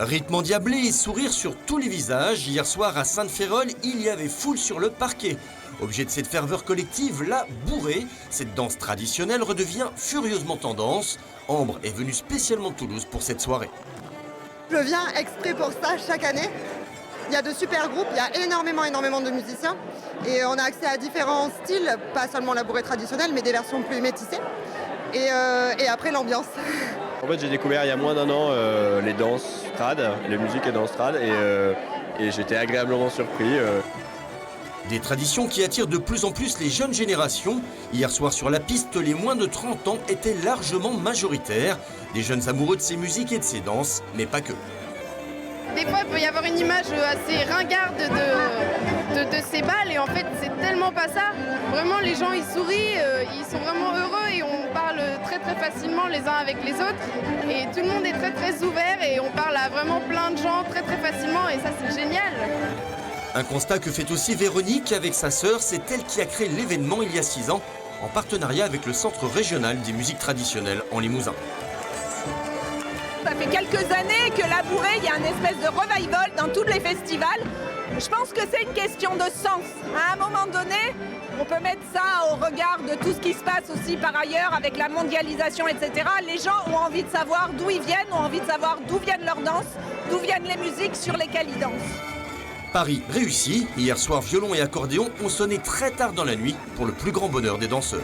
Rythme endiablé et sourire sur tous les visages, hier soir à Sainte-Férolle, il y avait foule sur le parquet. Objet de cette ferveur collective, la bourrée, cette danse traditionnelle redevient furieusement tendance. Ambre est venue spécialement de Toulouse pour cette soirée. Je viens exprès pour ça chaque année. Il y a de super groupes, il y a énormément de musiciens. Et on a accès à différents styles, pas seulement la bourrée traditionnelle, mais des versions plus métissées. Et après l'ambiance. En fait, j'ai découvert il y a moins d'un an les danses trad, les musiques et danses trad, et j'étais agréablement surpris. Des traditions qui attirent de plus en plus les jeunes générations. Hier soir sur la piste, les moins de 30 ans étaient largement majoritaires. Des jeunes amoureux de ces musiques et de ces danses, mais pas que. Des fois, il peut y avoir une image assez ringarde de ces balles et en fait, c'est tellement pas ça. Vraiment, les gens, ils sourient, ils sont vraiment heureux et on parle très facilement les uns avec les autres. Et tout le monde est très ouvert et on parle à vraiment plein de gens très facilement et ça, c'est génial. Un constat que fait aussi Véronique avec sa sœur, c'est elle qui a créé l'événement il y a 6 ans, en partenariat avec le Centre régional des musiques traditionnelles en Limousin. Ça fait quelques années que la bourrée, il y a une espèce de revival dans tous les festivals. Je pense que c'est une question de sens. À un moment donné, on peut mettre ça au regard de tout ce qui se passe aussi par ailleurs avec la mondialisation, etc. Les gens ont envie de savoir d'où ils viennent, ont envie de savoir d'où viennent leurs danses, d'où viennent les musiques sur lesquelles ils dansent. Paris réussi. Hier soir, violon et accordéon ont sonné très tard dans la nuit pour le plus grand bonheur des danseurs.